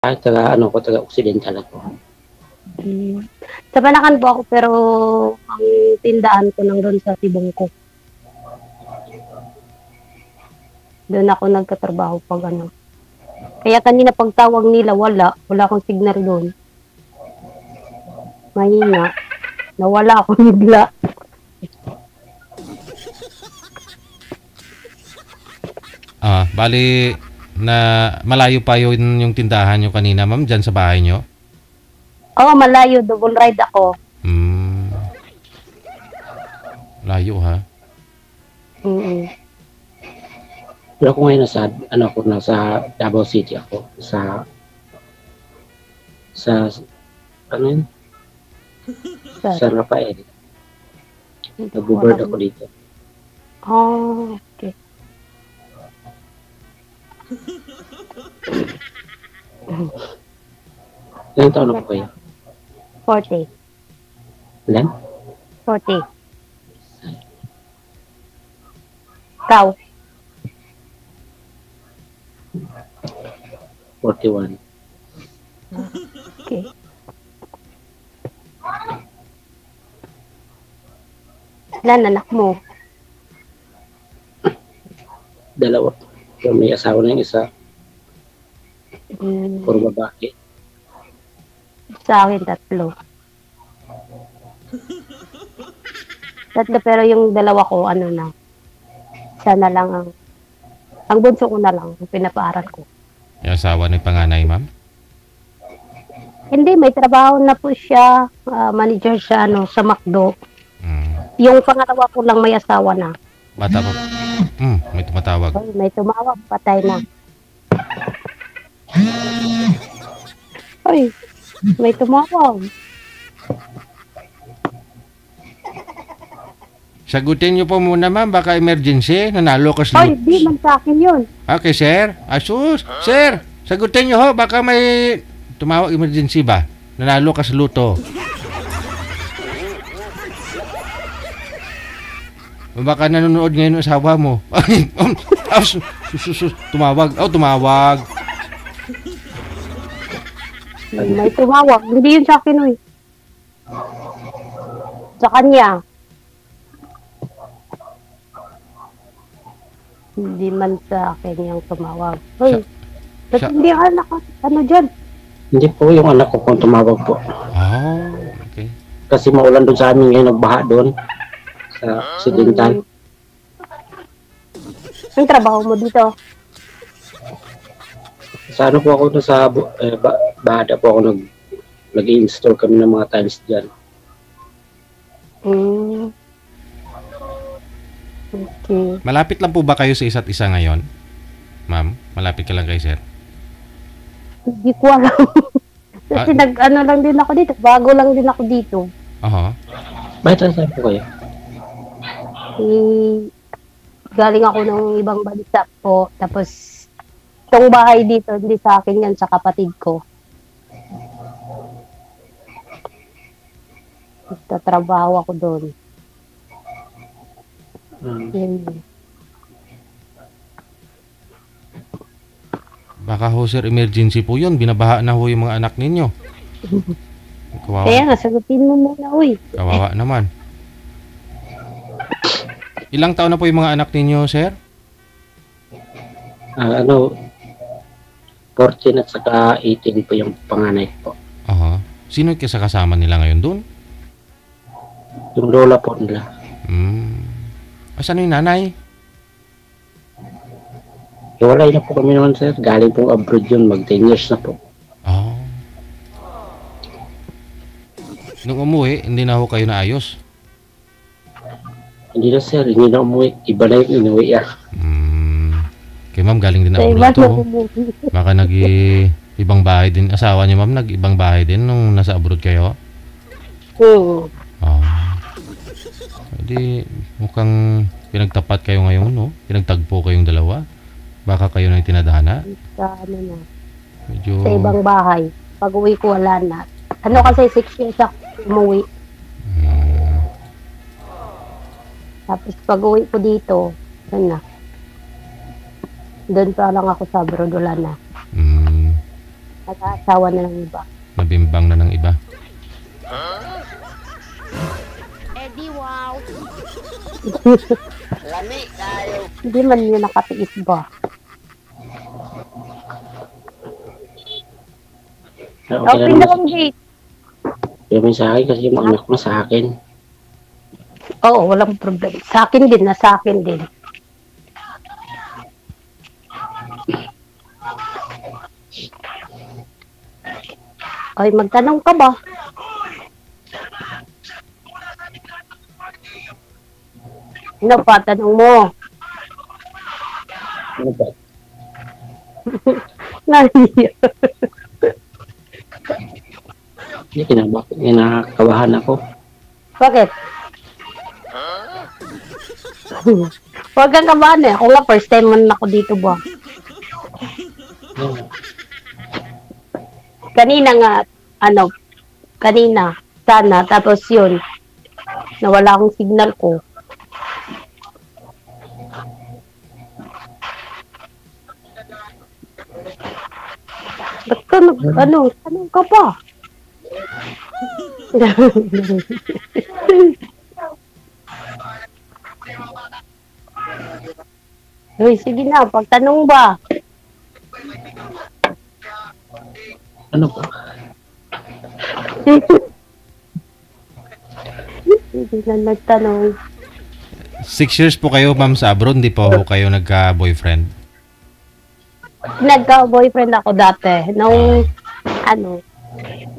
taga ano ko, taga Occidental ako. Sa Banacan po ako, pero ang tindahan ko nang doon sa Tibungko. Doon ako nagkatrabaho pag ano. Kaya kanina pagtawag nila, wala akong signal doon. Mahina. Nawala ako bigla. Bali na malayo pa yung tindahan nyo kanina, ma'am, dyan sa bahay nyo? Oo, malayo. Double ride ako. Layo, ha? Pero ako ngayon nasa Davao City ako. Sa ano yun? San Rafael. Nag-board ako dito. Oh, okay. Ilang taon na po kayo? 40. Ilan? 40. Ikaw? 41. Okay. Ilan anak mo? Dalawa. So, may asawa na yung isa. Puro babae. Sa akin, 3. 3 pero yung dalawa ko, ano na. Isa na lang ang bunso ko na lang, ang pinapaaral ko. Yung asawa ng panganay, ma'am? Hindi, may trabaho na po siya. Manager siya sa McDo. Yung pangalawa ko lang may asawa na. Bata pa. May tumatawag. Ay, may tumawag, patay na. Ay, may tumawag. Sagutin niyo po muna, ma'am. Baka emergency. Nanalo ka sa Ay, di man sa akin yun. Okay, sir. Asus. Sir, sagutin niyo ho. Baka may tumawag emergency ba? Nanalo ka sa luto. Baka nanonood ngayon ang asawa mo. Tumawag. Tumawag. May tumawag. Hindi yun sa akin, uy. Sa kanya. Hindi man sa akin yung tumawag. Uy, ba't hindi ka dyan? Hindi po, yung anak ko kung tumawag po. Okay. Kasi maulan doon sa amin ngayon, nagbaha doon. Sa Occidental. Ang trabaho mo dito? Sa ano po ako doon sa Bada po ako nag-i-install kami ng mga tiles dyan. Okay. Malapit lang po ba kayo sa isa't isa ngayon? Ma'am, malapit ka lang kay sir? Hindi ko alam. Kasi nag-ano lang din ako dito. Bago lang din ako dito. Bakit saan po kayo? Galing ako ng ibang bansa po. Tapos, itong bahay dito, hindi sa akin yan, sa kapatid ko. Tatrabaho ako doon. Baka ho sir, emergency po yun. Binabaha na ho yung mga anak ninyo. Kawawa. Kaya nga, sagutin mo muna, uy. Kawawa naman. Ilang taon na po yung mga anak ninyo, sir? 14 at saka 18 po yung panganay po. Sino yung kasama nila ngayon doon? Yung lola po nila. Asan yung nanay? Iwalay na po kami naman, sir. Galing pong abroad yun. Mag 10 years na po. Nung umuwi, hindi na ho kayo naayos? Hindi na, sir. Hindi na umuwi. Iba na yung inuwi yan. Okay, ma'am, galing din na abroad to. Baka ibang bahay din. Asawa niyo, ma'am, nag-ibang bahay din nung nasa abroad kayo? Hindi, mukhang pinagtapat kayo ngayon, no? Pinagtagpo kayong dalawa. Baka kayo na yung tinadhana. Medyo... Sa ibang bahay. Pag uwi ko, wala na. Kasi 6 years ako umuwi. Tapos pag uwi ko dito, yun na. Doon pa lang ako sa abroad, wala na. Nag-aasawa na ng iba. Nabimbang na ng iba. Eddie, wow! Hindi man yun nakatiis ba? Open na lang gate. Sabi sa akin kasi yung anak mo sa akin. Oo, walang problema. Sa akin din, nasa akin din. Ay, magtanong ka ba? Ano pa, tanong mo? Ano ba? Nahiya. Hindi, kinakabahan ako. Bakit? Huwag kang kabahan eh. Ako nga, first time man ako dito ba? Kanina nga, kanina, sana, tapos yun, nawala akong signal ko. Ba't ka tanong ka pa? Uy, sige na, pagtanong ba? Ano ba? Hindi na nagtanong. 6 years po kayo, ma'am, sa abroad. Hindi po kayo nagka-boyfriend. Nagka-boyfriend ako dati. Nung,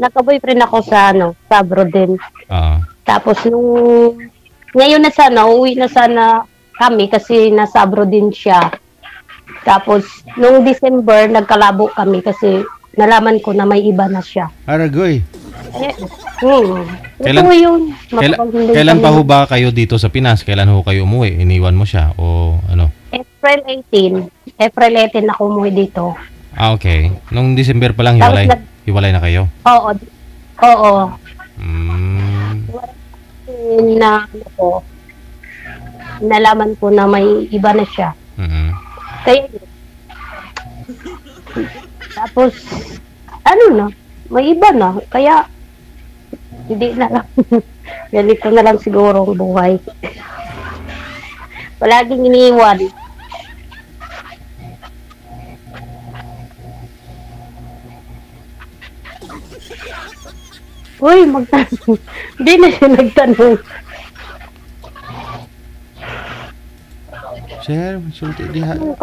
nagka-boyfriend ako sa abroad din. Tapos ngayon na sana, uwi na sana kami kasi nasa abroad din siya. Tapos, nung December, nagkalabo kami kasi nalaman ko na may iba na siya. Aragoy. Kailan pa ho ba kayo dito sa Pinas? Kailan ho kayo umuwi? Iniwan mo siya o ano? April 18 ako umuwi dito. Okay. Nung December pa lang hiwalay na kayo? Oo. Nalaman ko na may iba na siya. Kaya tapos may iba na. Kaya hindi na lang. Ganito na lang siguro ang buhay. Palaging iniiwan. Uy, magtanong. Hindi na siya nagtanong. Sir, sulti diha. Ano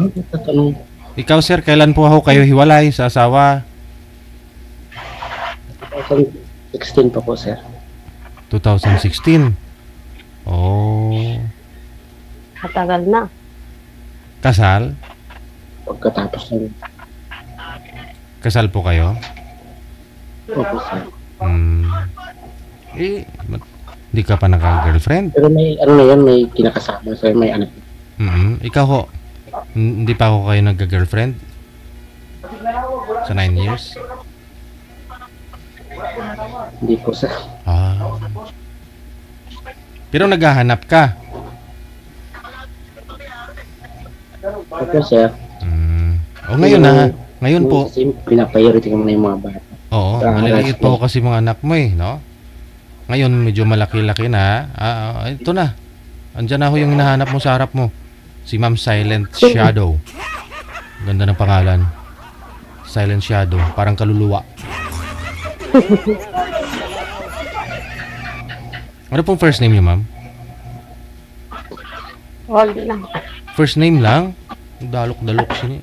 ba tatanong? Ikaw, sir, kailan po ako kayo hiwalay sa asawa? 2016 pa po, sir. 2016? Oh. Matagal na. Kasal? Pagkatapos ng... Kasal po kayo? Opo, sir. Hindi ka pa naka-girlfriend? Pero may, may kinakasama, sir, may anak. Ikaw ho? Hindi pa ako kayo nagka-girlfriend? Sa 9 years? Hindi po, sir. Pero naghahanap ka? Opo, sir. Ngayon na. Ngayon po. Kasi pinapriority ko na yung mga bata. Oo, maliliit po kasi mga anak mo no? Ngayon, medyo malaki-laki na. Ito na. Andyan na ho yung hinahanap mo sa harap mo. Si Ma'am Silent Shadow. Ganda ng pangalan. Silent Shadow. Parang kaluluwa. Ano pong first name niyo, ma'am? Wag lang. First name lang? Dalok-dalok siya.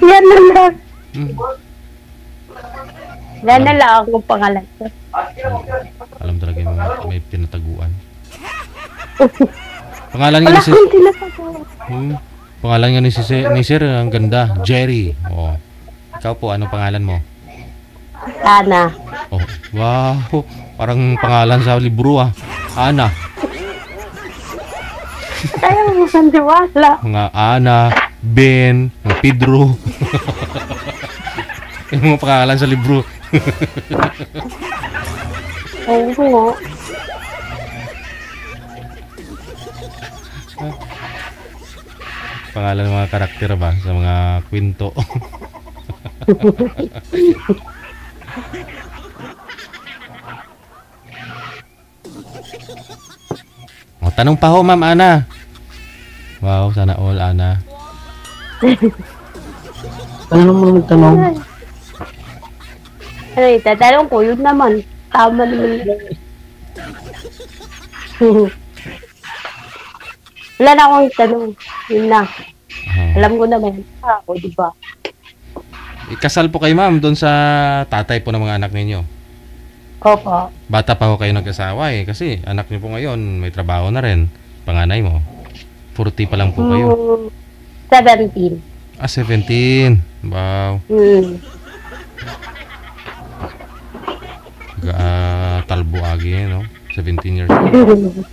Yan na lang. Yan na lang akong pangalan. Alam talaga yung may pinataguan. Pangalan nga ni pangalan nga ni Sir, ang ganda. Jerry. Oh. Ikaw po, anong pangalan mo? Ana. Oh, wow. Parang pangalan sa libro Ana. Ayaw mo sandiwala. Mga Ana, Ben, Pedro. Yung mga pangalan sa libro. Oo. Pangalan ng mga karakter ba sa mga kwento. O, tanong pa ho, Ma'am Ana. Wow, sana all, Ana. Ano mo magtanong? Ano, itatanong ko, yun naman. Tama naman. Wala na akong tanong. Yun na. Alam ko naman. Ako, di ba? Ikasal po kayo, Ma'am, doon sa tatay po ng mga anak ninyo. Opo. Bata pa ho kayo nagkasawa eh. Kasi anak niyo po ngayon, may trabaho na rin. Panganay mo. 40 pa lang po kayo. 17. 17. Wow. Talbo agi eh, no? 17 years old.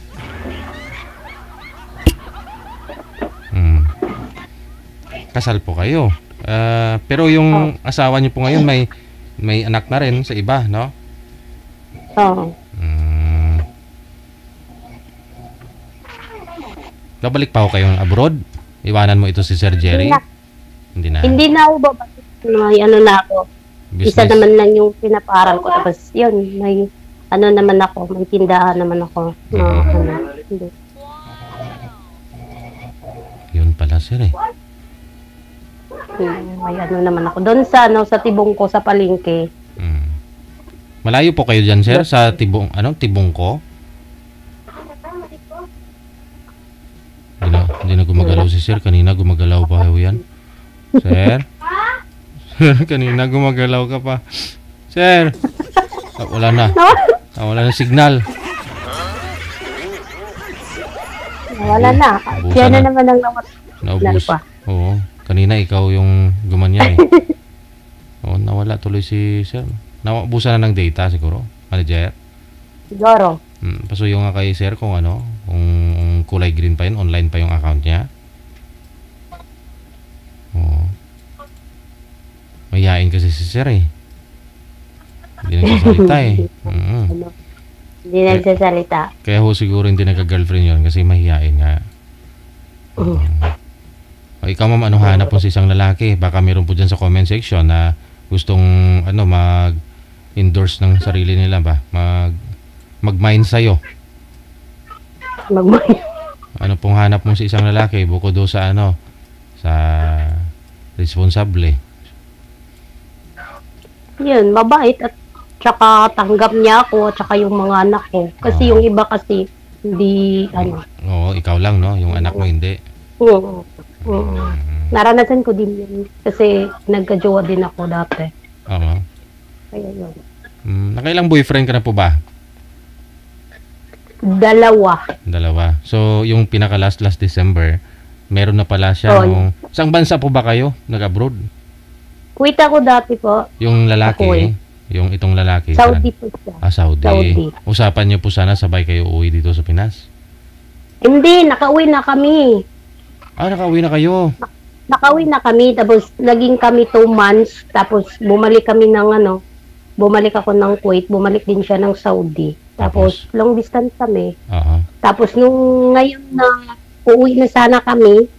Kasal po kayo. Pero yung asawa niyo po ngayon may anak na rin sa iba, no? Oo. Babalik pa ho kayong abroad? Iwanan mo ito si Sir Jerry? Hindi na. Hindi na ako babalik. May ano na ako. Business. Isa naman lang yung pinaparal ko. Tapos yun, may ano naman ako. May tindahan naman ako. Hindi. Yun pala, Sir eh. May ano naman ako. Doon sa tibong ko sa palengke. Malayo po kayo dyan, Sir? Sa tibong ko? Hindi na gumagalaw si Sir. Kanina gumagalaw pa ho yan. Sir? Sir, kanina gumagalaw ka pa. Sir! Wala na. Wala na signal. Wala na. Siya na naman ang naubos. Oo. Kanina ikaw yung gumanyan eh. Oo, nawala tuloy si Sir. Naubusan na ng data siguro. Manager? Siguro. Pasuyo nga kay Sir kung kung kulay green pa yun, online pa yung account niya. Oo. Mayayain kasi si Sir eh. Hindi nagsasalita eh. Hindi nagsasalita. Kaya ho siguro hindi nagka-girlfriend yun kasi mahihain nga. Ikaw, Ma'am, anong hanap mo sa isang lalaki? Baka meron po dyan sa comment section na gustong mag-endorse ng sarili nila ba? Mag-mind sa'yo. Mag-mind? Ano pong hanap mo sa isang lalaki? Bukod do sa sa responsable. Yun, mabait at tsaka tanggap niya ako at tsaka yung mga anak ko. Kasi yung iba kasi hindi Oo, ikaw lang, no? Yung anak mo hindi. Oo. Naranasan ko din yun. Kasi nagka-jowa din ako dati. Oo. Kaya yun. Nakailang boyfriend ka na po ba? Dalawa. So, yung pinaka-last December, meron na pala siya. Saang bansa po ba kayo? Nag-abroad? Kuwait ako dati po. Yung lalaki, yung itong lalaki. Saudi po siya. Saudi. Usapan niyo po sana sabay kayo uwi dito sa Pinas? Hindi, nakauwi na kami. Nakauwi na kayo? Nakauwi na kami, tapos naging kami 2 months, tapos bumalik kami ng bumalik ako ng Kuwait, bumalik din siya ng Saudi. Tapos long distance kami. Tapos nung ngayon na uuwi na sana kami,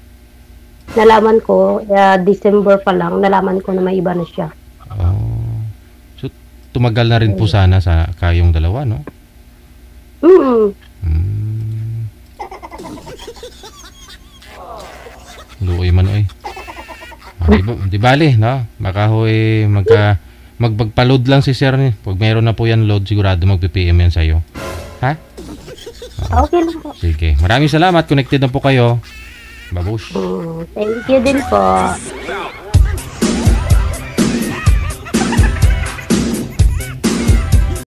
nalaman ko, December pa lang, nalaman ko na may iba na siya. So, tumagal na rin po sana sa kayong dalawa, no? Luoy man oy. Di bali, no? Baka hoy magpagpa-load lang si Sir ni. Pag meron na po yan load, sigurado magpi-PM yan sa'yo. Ha? Okay lang po. Sige. Maraming salamat. Connected na po kayo. Babush. Thank you din po.